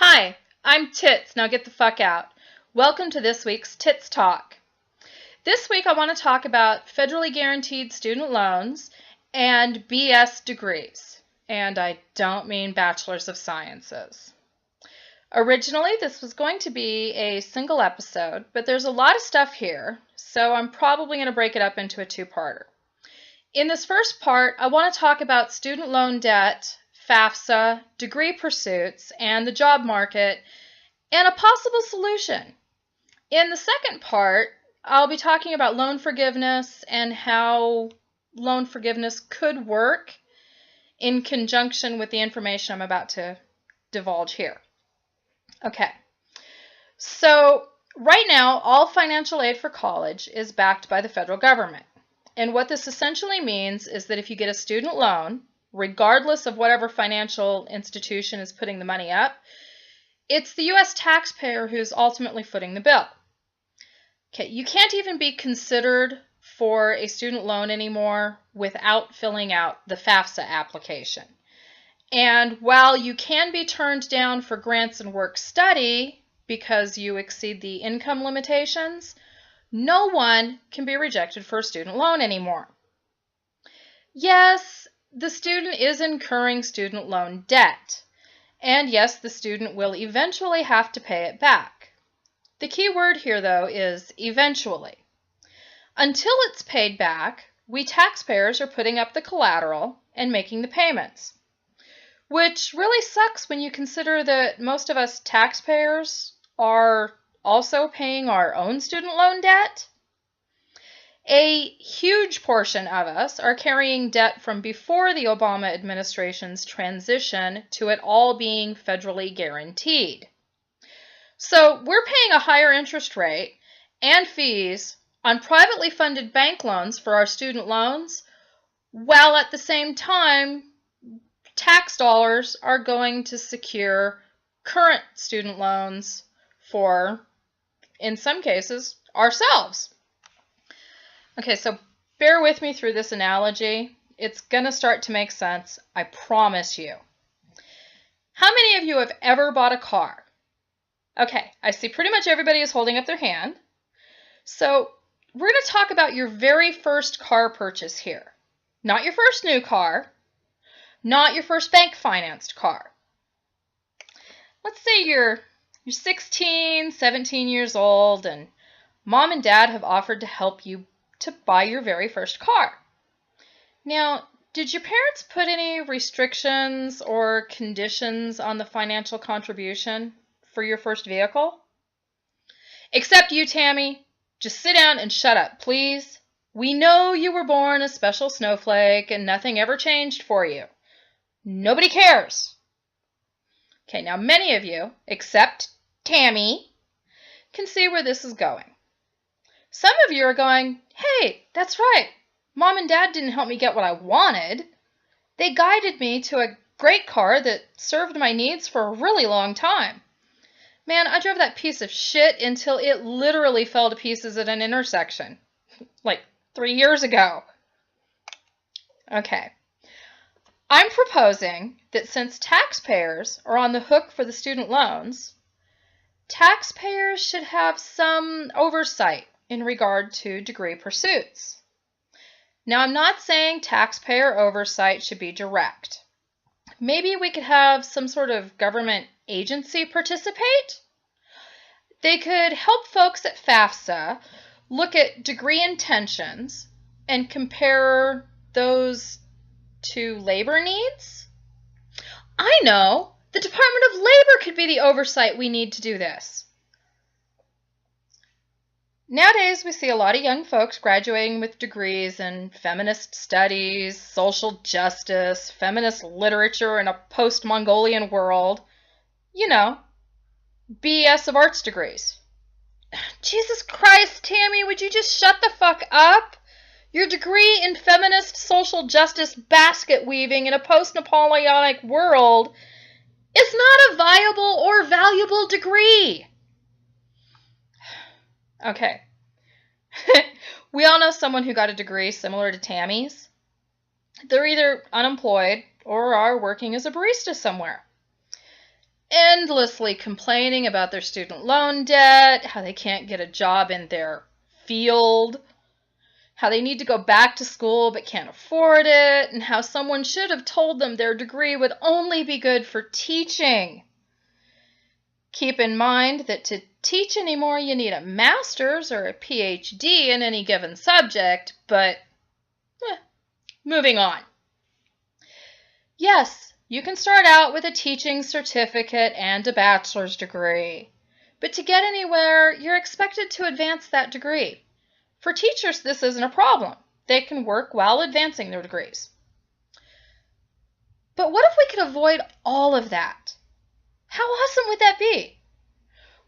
Hi, I'm Tits. Now get the fuck out. Welcome to this week's Tits Talk. This week I want to talk about federally guaranteed student loans and BS degrees. And I don't mean Bachelors of Sciences. Originally, this was going to be a single episode, but there's a lot of stuff here, so I'm probably going to break it up into a two-parter. In this first part, I want to talk about student loan debt, FAFSA, degree pursuits, and the job market, and a possible solution. In the second part, I'll be talking about loan forgiveness and how loan forgiveness could work in conjunction with the information I'm about to divulge here. Okay, so right now, all financial aid for college is backed by the federal government. And what this essentially means is that if you get a student loan, regardless of whatever financial institution is putting the money up, it's the U.S. taxpayer who's ultimately footing the bill. Okay, you can't even be considered for a student loan anymore without filling out the FAFSA application. And while you can be turned down for grants and work study because you exceed the income limitations, no one can be rejected for a student loan anymore. Yes, the student is incurring student loan debt. And yes, the student will eventually have to pay it back. The key word here, though, is eventually. Until it's paid back, we taxpayers are putting up the collateral and making the payments. Which really sucks when you consider that most of us taxpayers are also paying our own student loan debt. A huge portion of us are carrying debt from before the Obama administration's transition to it all being federally guaranteed. So we're paying a higher interest rate and fees on privately funded bank loans for our student loans, while at the same time, tax dollars are going to secure current student loans for, in some cases, ourselves. Okay, so bear with me through this analogy. It's going to start to make sense, I promise you. How many of you have ever bought a car? Okay, I see pretty much everybody is holding up their hand. So we're going to talk about your very first car purchase here. Not your first new car, not your first bank financed car. Let's say you're 16, 17 years old, and mom and dad have offered to help you to buy your very first car. Now, did your parents put any restrictions or conditions on the financial contribution for your first vehicle? Except you, Tammy. Just sit down and shut up, please. We know you were born a special snowflake and nothing ever changed for you. Nobody cares. Okay, now many of you, except Tammy, can see where this is going. Some of you are going, hey, that's right. Mom and Dad didn't help me get what I wanted. They guided me to a great car that served my needs for a really long time. Man, I drove that piece of shit until it literally fell to pieces at an intersection, like 3 years ago. Okay. I'm proposing that since taxpayers are on the hook for the student loans, taxpayers should have some oversight in regard to degree pursuits. Now, I'm not saying taxpayer oversight should be direct. Maybe we could have some sort of government agency participate. They could help folks at FAFSA look at degree intentions and compare those to labor needs. I know, the Department of Labor could be the oversight we need to do this. Nowadays, we see a lot of young folks graduating with degrees in feminist studies, social justice, feminist literature in a post-Mongolian world. You know, BS of arts degrees. Jesus Christ, Tammy, would you just shut the fuck up? Your degree in feminist social justice basket weaving in a post-Napoleonic world is not a viable or valuable degree. Okay. We all know someone who got a degree similar to Tammy's. They're either unemployed or are working as a barista somewhere. And endlessly complaining about their student loan debt, how they can't get a job in their field, how they need to go back to school but can't afford it, and how someone should have told them their degree would only be good for teaching. Keep in mind that to teach anymore, you need a master's or a PhD in any given subject, but moving on. Yes, you can start out with a teaching certificate and a bachelor's degree, but to get anywhere, you're expected to advance that degree. For teachers, this isn't a problem. They can work while advancing their degrees. But what if we could avoid all of that? How awesome would that be?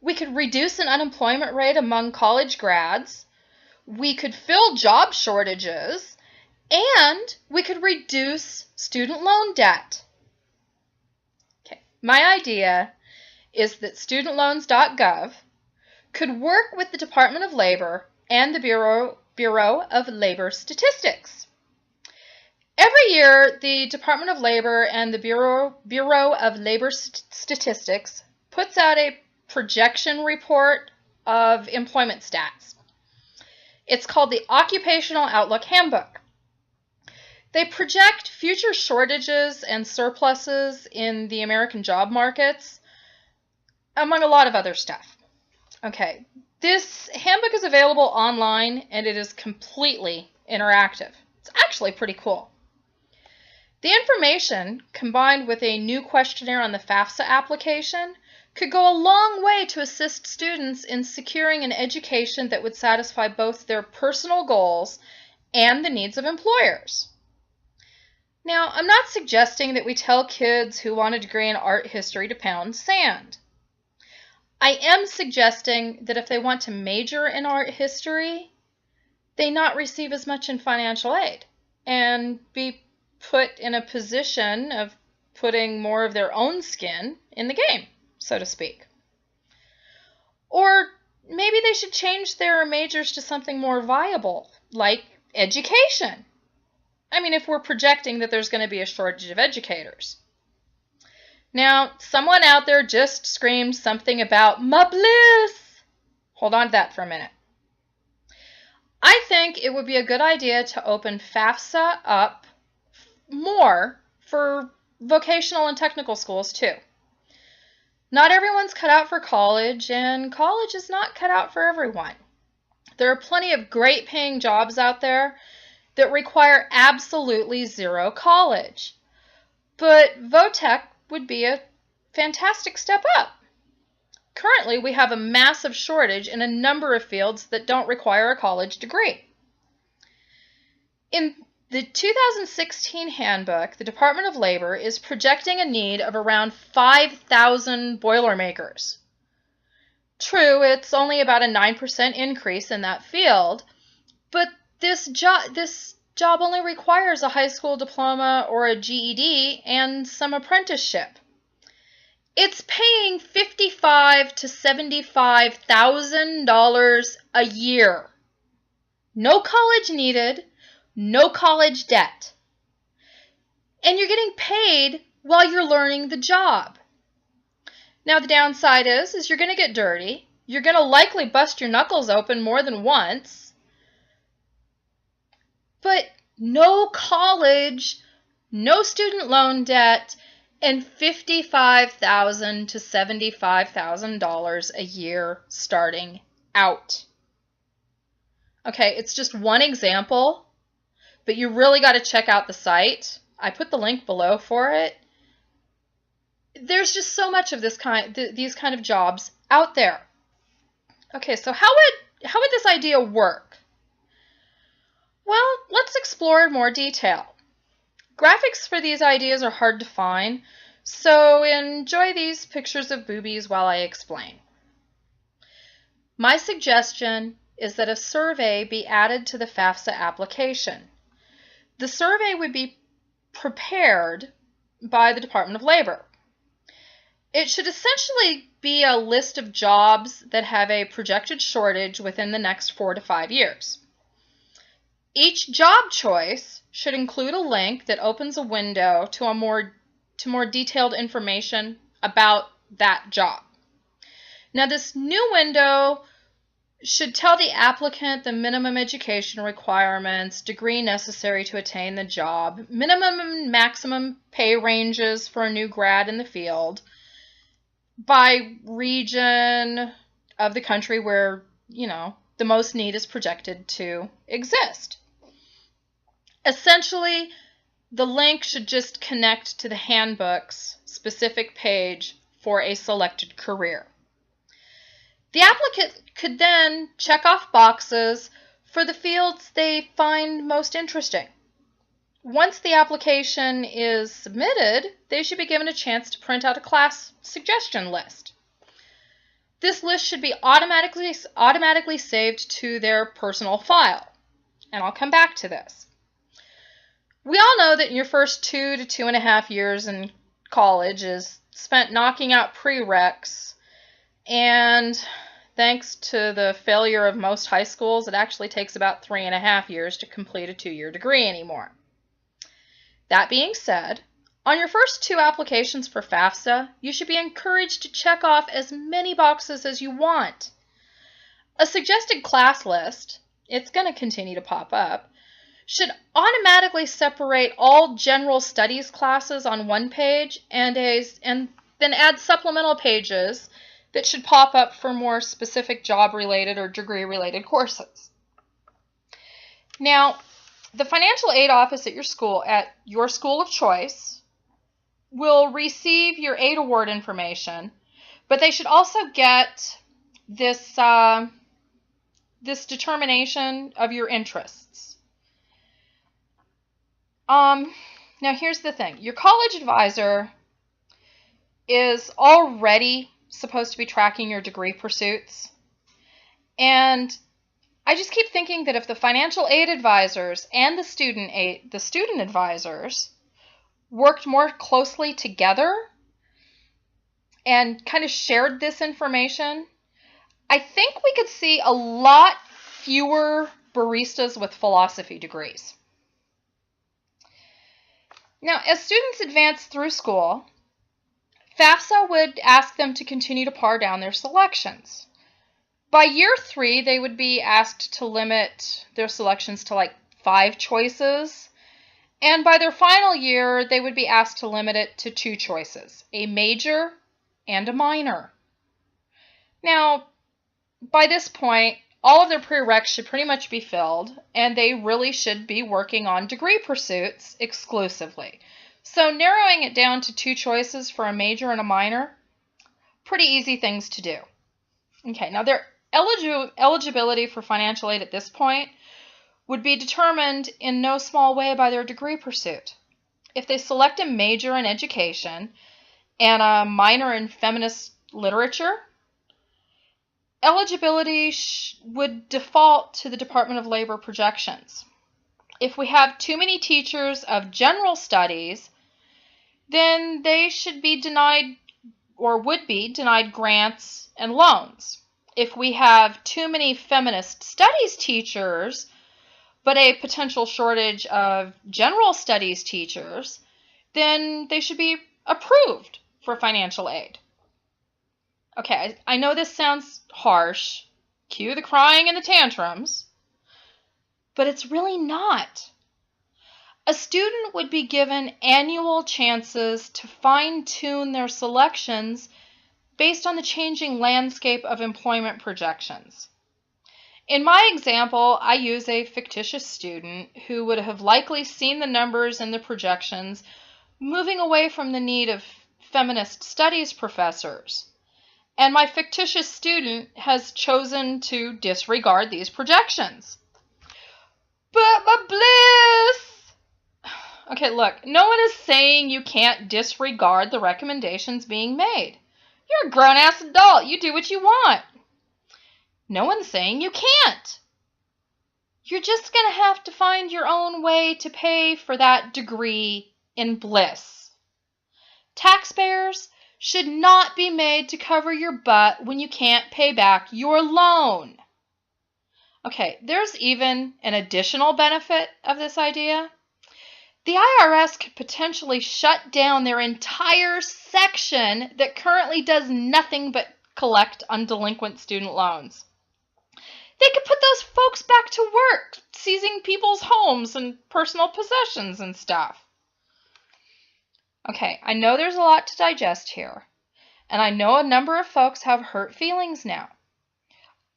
We could reduce an unemployment rate among college grads, we could fill job shortages, and we could reduce student loan debt. Okay. My idea is that studentloans.gov could work with the Department of Labor and the Bureau of Labor Statistics. Every year, the Department of Labor and the Bureau of Labor Statistics puts out a projection report of employment stats. It's called the Occupational Outlook Handbook. They project future shortages and surpluses in the American job markets, among a lot of other stuff. Okay, this handbook is available online and it is completely interactive. It's actually pretty cool. The information, combined with a new questionnaire on the FAFSA application, could go a long way to assist students in securing an education that would satisfy both their personal goals and the needs of employers. Now, I'm not suggesting that we tell kids who want a degree in art history to pound sand. I am suggesting that if they want to major in art history, they not receive as much in financial aid and be put in a position of putting more of their own skin in the game, so to speak. Or maybe they should change their majors to something more viable, like education. I mean, if we're projecting that there's going to be a shortage of educators. Now, someone out there just screamed something about my bliss. Hold on to that for a minute. I think it would be a good idea to open FAFSA up more for vocational and technical schools too. Not everyone's cut out for college, and college is not cut out for everyone. There are plenty of great paying jobs out there that require absolutely zero college. But VOTech would be a fantastic step up. Currently, we have a massive shortage in a number of fields that don't require a college degree. In the 2016 handbook, the Department of Labor is projecting a need of around 5,000 Boilermakers. True, it's only about a 9% increase in that field, but this job only requires a high school diploma or a GED and some apprenticeship. It's paying $55,000 to $75,000 a year. No college needed, no college debt. And you're getting paid while you're learning the job. Now the downside is you're going to get dirty. You're going to likely bust your knuckles open more than once. But no college, no student loan debt, and $55,000 to $75,000 a year starting out. Okay, it's just one example, but you really got to check out the site. I put the link below for it. There's just so much of these kind of jobs out there. Okay, so how would this idea work? Well, let's explore in more detail. Graphics for these ideas are hard to find, so enjoy these pictures of boobies while I explain. My suggestion is that a survey be added to the FAFSA application. The survey would be prepared by the Department of Labor. It should essentially be a list of jobs that have a projected shortage within the next 4 to 5 years. Each job choice should include a link that opens a window to more detailed information about that job. Now, this new window should tell the applicant the minimum education requirements, degree necessary to attain the job, minimum and maximum pay ranges for a new grad in the field, by region of the country where, the most need is projected to exist. Essentially, the link should just connect to the handbook's specific page for a selected career. The applicant could then check off boxes for the fields they find most interesting. Once the application is submitted, they should be given a chance to print out a class suggestion list. This list should be automatically saved to their personal file, and I'll come back to this. We all know that your first 2 to 2.5 years in college is spent knocking out prereqs, and thanks to the failure of most high schools, it actually takes about 3.5 years to complete a 2-year degree anymore. That being said, on your first 2 applications for FAFSA, you should be encouraged to check off as many boxes as you want. A suggested class list, it's going to continue to pop up, should automatically separate all general studies classes on one page and then add supplemental pages that should pop up for more specific job-related or degree-related courses. Now, the financial aid office at your school of choice will receive your aid award information, but they should also get this determination of your interests. Now here's the thing. Your college advisor is already supposed to be tracking your degree pursuits, and I just keep thinking that if the financial aid advisors and the student advisors worked more closely together and kind of shared this information, I think we could see a lot fewer baristas with philosophy degrees. Now, as students advance through school, FAFSA would ask them to continue to par down their selections. By year 3, they would be asked to limit their selections to like 5 choices. And by their final year, they would be asked to limit it to 2 choices, a major and a minor. Now, by this point, all of their prereqs should pretty much be filled, and they really should be working on degree pursuits exclusively. So narrowing it down to 2 choices for a major and a minor, pretty easy things to do. Okay, now their eligibility for financial aid at this point would be determined in no small way by their degree pursuit. If they select a major in education and a minor in feminist literature, eligibility would default to the Department of Labor projections. If we have too many teachers of general studies, then they should be denied or would be denied grants and loans. If we have too many feminist studies teachers, but a potential shortage of general studies teachers, then they should be approved for financial aid. Okay, I know this sounds harsh. Cue the crying and the tantrums. But it's really not. A student would be given annual chances to fine-tune their selections based on the changing landscape of employment projections. In my example, I use a fictitious student who would have likely seen the numbers in the projections moving away from the need of feminist studies professors. And my fictitious student has chosen to disregard these projections. But my bliss! Okay, look, no one is saying you can't disregard the recommendations being made. You're a grown-ass adult. You do what you want. No one's saying you can't. You're just going to have to find your own way to pay for that degree in bliss. Taxpayers should not be made to cover your butt when you can't pay back your loan. Okay, there's even an additional benefit of this idea. The IRS could potentially shut down their entire section that currently does nothing but collect on delinquent student loans. They could put those folks back to work, seizing people's homes and personal possessions and stuff. Okay, I know there's a lot to digest here, and I know a number of folks have hurt feelings now.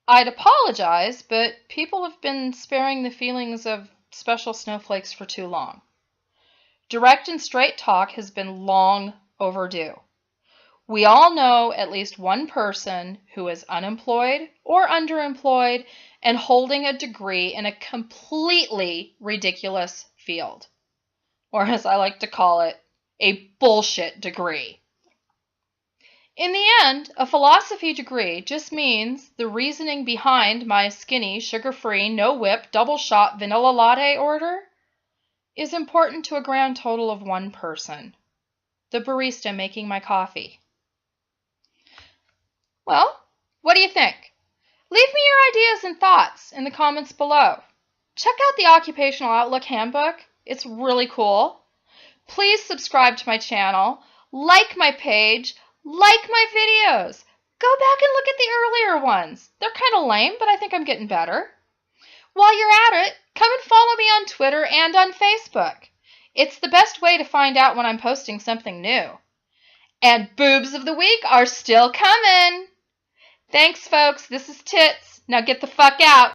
I'd apologize, but people have been sparing the feelings of special snowflakes for too long. Direct and straight talk has been long overdue. We all know at least one person who is unemployed or underemployed and holding a degree in a completely ridiculous field, or as I like to call it, a bullshit degree. In the end, a philosophy degree just means the reasoning behind my skinny, sugar-free, no-whip, double-shot vanilla latte order is important to a grand total of one person, the barista making my coffee. Well, what do you think? Leave me your ideas and thoughts in the comments below. Check out the Occupational Outlook Handbook. It's really cool. Please subscribe to my channel, like my page, like my videos. Go back and look at the earlier ones. They're kind of lame, but I think I'm getting better. While you're at it, come and follow me on Twitter and on Facebook. It's the best way to find out when I'm posting something new. And boobs of the week are still coming. Thanks, folks. This is Tits. Now get the fuck out.